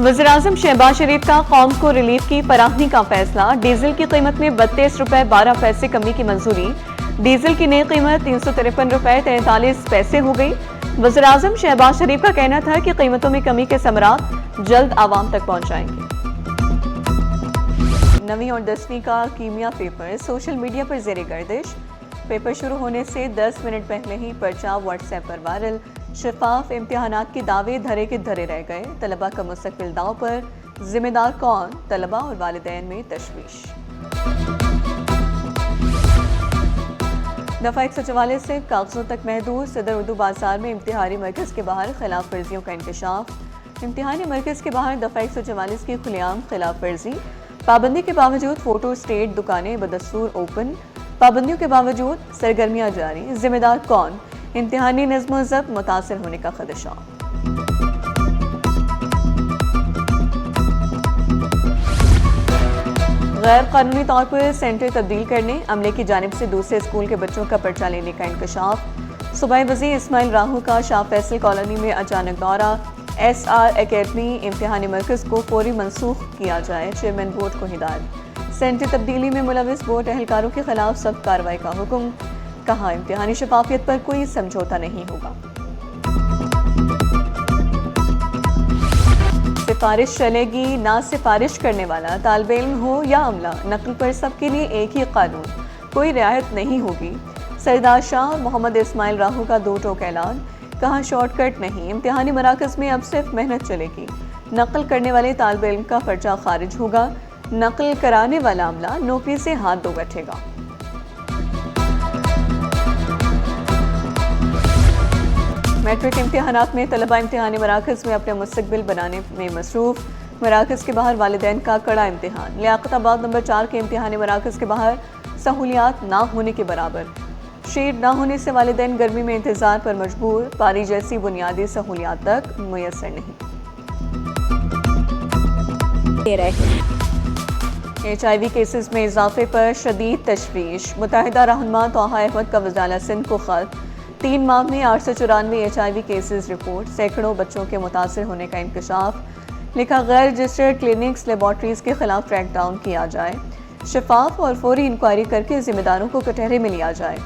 वज़ीर-ए-आज़म शहबाज शरीफ का कौम को रिलीफ की फराहमी का फैसला। डीजल की कीमत में 32 रुपए 12 पैसे कमी की मंजूरी। डीजल की नई कीमत 353 रुपए 43 पैसे हो गई। वज़ीर-ए-आज़म शहबाज शरीफ का कहना था कि कीमतों में कमी के समरात जल्द आवाम तक पहुंचाएंगे। 9वीं और 10वीं का कीमिया पेपर सोशल मीडिया पर ज़ेरे गर्दिश। पेपर शुरू होने से 10 मिनट पहले ही पर्चा व्हाट्सएप पर वायरल। शफाफ इम्तिहानात के दावे धरे के धरे रह गए। तलबा का मुस्तकबिल दाव पर, जिम्मेदार कौन? तलबा और वालिदैन में तशवीश। दफा 144 से कागजों तक महदूद। सदर उर्दू बाजार में इम्तिहानी मरकज़ के बाहर खिलाफ वर्जियों का इंकशाफ। इम्तिहानी मरकज़ के बाहर दफा 144 की खुलेआम खिलाफ वर्जी। पाबंदी के बावजूद फोटो स्टेट दुकानें बदस्तूर ओपन। पाबंदियों के बावजूद सरगर्मियां जारी। जिम्मेदार कौन? इम्तिहानी नज़्म ज़ब्त मुतासर होने का खदशा। गैर कानूनी तौर पर सेंटर तब्दील करने, अमले की जानिब से दूसरे स्कूल के बच्चों का पर्चा लेने का इंकशाफ। सूबाई वज़ीर इस्माइल राहू का शाह फैसल कॉलोनी में अचानक दौरा। SR एकेडमी इम्तिहानी मरकज़ को फौरी मनसूख किया जाए, चेयरमैन बोर्ड को हिदायत। सेंटर तब्दीली में मुलविस बोर्ड एहलकारों के खिलाफ सख्त कार्रवाई का हुक्म। कहा, इम्तिहानी शफाफियत पर कोई समझौता नहीं होगा। सिफारिश चलेगी, ना सिफारिश करने वाला तालिबे इल्म हो या अमला, नकल पर सबके लिए एक ही कानून, कोई रियायत नहीं होगी। सरदार शाह मोहम्मद इस्माइल राहू का 2 टोक ऐलान। कहा, शॉर्टकट नहीं, इम्तिहानी मराकज़ में अब सिर्फ मेहनत चलेगी। नकल करने वाले तालिबे इल्म का पर्चा खारिज होगा। नकल कराने वाला अमला नौकरी से हाथ धो बैठेगा। मैट्रिक इम्तिहानात में तलबा इम्तिहानी मराकज़ में अपने मुस्तकबिल बनाने में मसरूफ। मराकज़ के बाहर वालिदैन का कड़ा इम्तिहान। लियाकताबाद नंबर 4 के इम्तिहानी मराकज़ के बाहर सहूलियात ना होने के बराबर। शेड ना होने से वालिदैन गर्मी में इंतज़ार पर मजबूर। पानी जैसी बुनियादी सहूलियात तक मुयस्सर नहीं। HIV केसेस में इजाफे पर शदीद तशवीश। मुत्तहिदा रहनुमा तोहा अहमद का वज़ारत सिंध को खत। 3 माह में 894 HIV केसेस रिपोर्ट। सैकड़ों बच्चों के मुतासर होने का इंकशाफ। लिखा, गैर रजिस्टर्ड क्लिनिक्स लेबॉर्ट्रीज के खिलाफ क्रैक डाउन किया जाए। शफाफ और फौरी इंक्वायरी करके जिम्मेदारों को कटहरे में लिया जाए।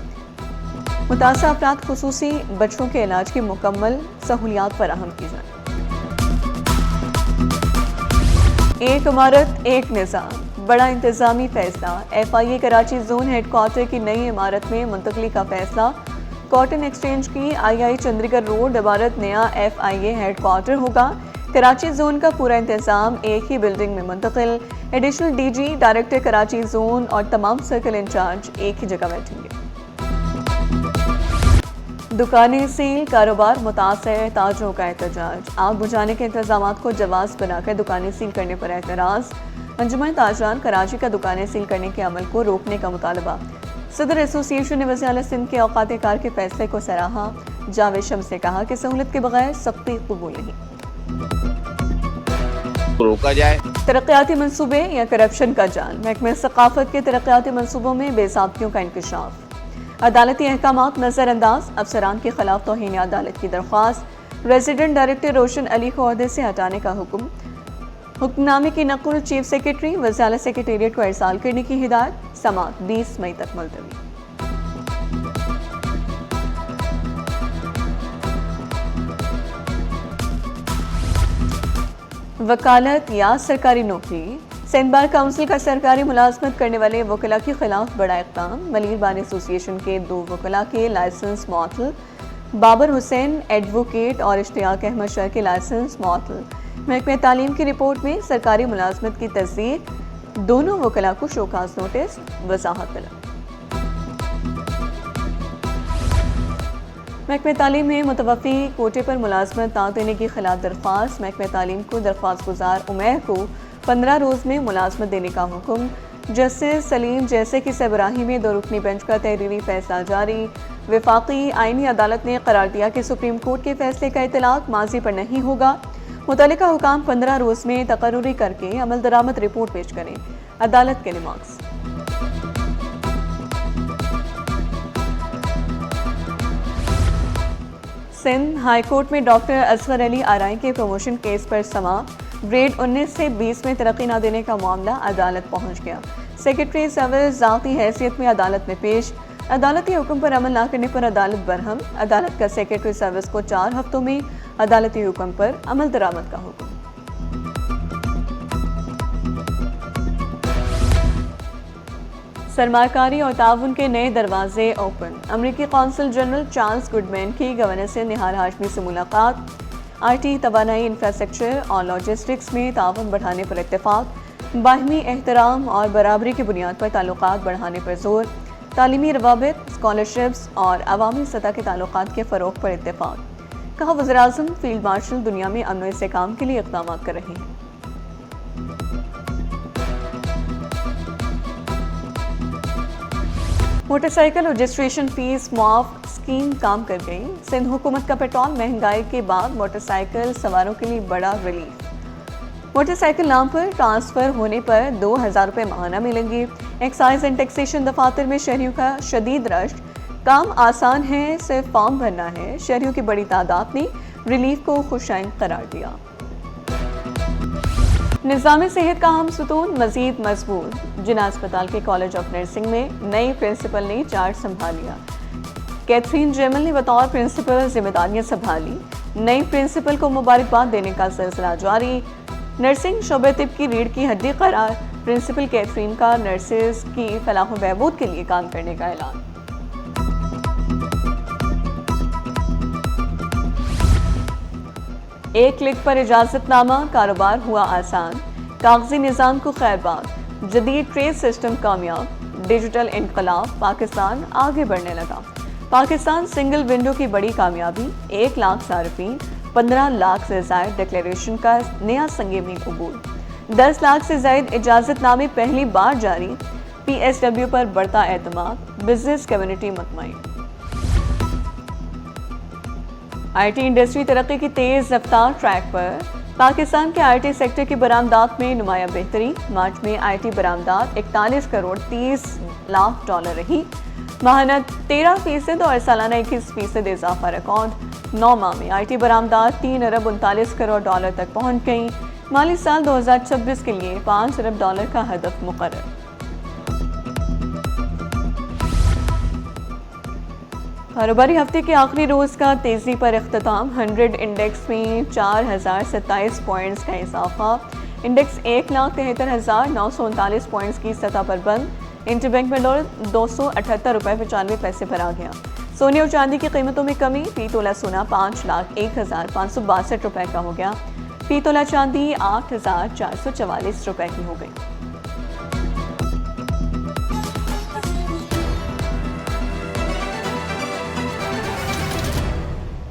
मुतासर अफराद खुसूसी बच्चों के इलाज की मुकम्मल सहूलियात फराहम की जाए। एक इमारत एक निज़ाम, बड़ा इंतजामी फैसला। FIA कराची जोन हेडक्वार्टर की नई इमारत में मुंतकली का फैसला। कॉटन एक्सचेंज की II चंडीगढ़ रोड इमारत नया FIA हेडक्वार्टर होगा। कराची जोन का पूरा इंतजाम एक ही बिल्डिंग में मुंतकिल। Additional DG, director Karachi zone और तमाम सर्कल इंचार्ज एक ही जगह बैठेंगे। दुकानें सील, कारोबार मुतासर, ताजरों का एहतजाज। आग बुझाने के इंतजामात को जवाज बनाकर दुकानें सील करने पर एतराज़। अंजुमन ताजरान कराची का दुकानें सील करने के अमल को रोकने का मुतालबा। सदर एसोसिएशन ने वज़ीर सिंध के औकात कार के फैसले को सराहा। जावेद शम्स ने कहा कि सहूलत के बगैर सख्ती कबूल नहीं। रोका जाए। तरक्याती मंसूबे या करप्शन का जाल। महकमे सकाफत के तरक्याती मंसूबों में बेज़ाब्तियों का इंकशाफ। अदालती अहकामात नज़रअंदाज। अफसरान के खिलाफ तौहीन अदालत की दरख्वास्त। रेजिडेंट डायरेक्टर रोशन अली को ओहदे से हटाने का हुक्म। हुक्मनामे की नक़ल चीफ सेक्रेटरी वज़ारत सेक्रेटेरिएट को इरसाल करने की हिदायत। समाअत 20 मई तक मुलतवी। वकालत या सरकारी नौकरी। सिंध बार काउंसिल का सरकारी मुलाजमत करने वाले वकला के खिलाफ बड़ा इक़दाम। मलीर बार एसोसिएशन के 2 वकला के लाइसेंस मुअत्तल। बाबर हुसैन एडवोकेट और इश्तियाक अहमद शाह के लाइसेंस मुअत्तल। महकमे तालीम की रिपोर्ट में सरकारी मुलाजमत की तस्दीक। दोनों वकला को शोकाज नोटिस। वजाहत तलब। महकमे तालीम में मुतवफ़ी कोटे पर मुलाजमत ना देने की खिलाफ दरख्वास्त। महकमे तालीम को दरख्वास्त गुजार उमैर को 15 रोज़ में मुलाजमत देने का हुक्म। जस्टिस सलीम जैसे की सरबराही में 2 रुकनी बेंच का तहरीरी फैसला जारी। वफाकी आईनी अदालत ने करार दिया कि सुप्रीम कोर्ट के फैसले का इतलाक माजी पर नहीं होगा। मुतल्लिका हुकाम 15 रोज़ में तकर्रुरी करके अमल दरामद रिपोर्ट पेश करें। अदालत के रिमार्क्स। सिंध हाई कोर्ट में डॉक्टर असगर अली आरआई के प्रमोशन केस पर समाअत। گریڈ 19 سے 20 میں ترقی نہ دینے کا معاملہ عدالت پہنچ گیا۔ سیکرٹری سول ذاتی حیثیت میں عدالت میں پیش، عدالتی حکم پر عمل نہ کرنے پر عدالت برہم، عدالت کا سیکرٹری سروس کو 4 ہفتوں میں عدالتی حکم پر عمل درآمد کا حکم۔ سرمایہ کاری اور تعاون کے نئے دروازے اوپن، امریکی قونصل جنرل چارلس گڈمین کی گورنر سے نہار ہاشمی سے ملاقات، آئی ٹی، توانائی، انفراسٹرکچر اور لاجسٹکس میں تعاون بڑھانے پر اتفاق، باہمی احترام اور برابری کی بنیاد پر تعلقات بڑھانے پر زور، تعلیمی روابط، اسکالرشپس اور عوامی سطح کے تعلقات کے فروغ پر اتفاق۔ کہا وزیراعظم فیلڈ مارشل دنیا میں امن و استحکام کے لیے اقدامات کر رہے ہیں۔ موٹر سائیکل رجسٹریشن فیس معاف اسکیم کام کر گئی، سندھ حکومت کا پیٹرول مہنگائی کے بعد موٹر سائیکل سواروں کے لیے بڑا ریلیف۔ موٹر سائیکل نام پر ٹرانسفر ہونے پر 2000 روپے ماہانہ ملیں گے۔ ایکسائز اینڈ ٹیکسیشن دفاتر میں شہریوں کا شدید رش، کام آسان ہے، صرف فارم بھرنا ہے، شہریوں کی بڑی تعداد نے ریلیف کو خوشائن قرار دیا۔ نظام صحت کا اہم ستون مزید مضبوط، جناح اسپتال کے کالج آف نرسنگ میں نئی پرنسپل نے چارج سنبھال لیا۔ کیتھرین جیمل نے بطور پرنسپل ذمہ داریاں سنبھالی، نئی پرنسپل کو مبارکباد دینے کا سلسلہ جاری۔ نرسنگ شعبہ طب کی ریڑھ کی ہڈی قرار، پرنسپل کیتھرین کا نرسز کی فلاح و بہبود کے لیے کام کرنے کا اعلان۔ ایک کلک پر اجازت نامہ، کاروبار ہوا آسان، کاغذی نظام کو خیر باد، جدید ٹریس سسٹم کامیاب، ڈیجیٹل انقلاب، پاکستان آگے بڑھنے لگا۔ پاکستان سنگل ونڈو کی بڑی کامیابی، 1 لاکھ صارفین، 15 لاکھ سے زائد ڈکلیریشن کا نیا سنگ میل عبور، 10 لاکھ سے زائد اجازت نامے پہلی بار جاری، پی ایس ڈبلیو پر بڑھتا اعتماد، بزنس کمیونٹی مطمئن۔ آئی ٹی انڈسٹری ترقی کی تیز رفتار ٹریک پر، پاکستان کے آئی ٹی سیکٹر کی برآمدات میں نمایاں بہتری، مارچ میں آئی ٹی برآمدات 41 کروڑ 30 لاکھ ڈالر رہی، ماہانہ 13% اور سالانہ 21% اضافہ ریکارڈ۔ 9 ماہ میں آئی ٹی برآمدات 3 ارب 39 کروڑ ڈالر تک پہنچ گئیں، مالی سال 2026 کے لیے 5 ارب ڈالر کا ہدف مقرر۔ کاروباری ہفتے کے آخری روز کا تیزی پر اختتام، 100 انڈیکس میں 4027 پوائنٹس کا اضافہ، انڈیکس 1,73,939 پوائنٹس کی سطح پر بند، انٹر بینک میں ڈالر 278.95 پر آ گیا۔ سونے اور چاندی کی قیمتوں میں کمی، فی تولہ سونا 5,01,562 روپے کا ہو گیا، فی تولہ چاندی 8,444 روپے کی ہو گئی۔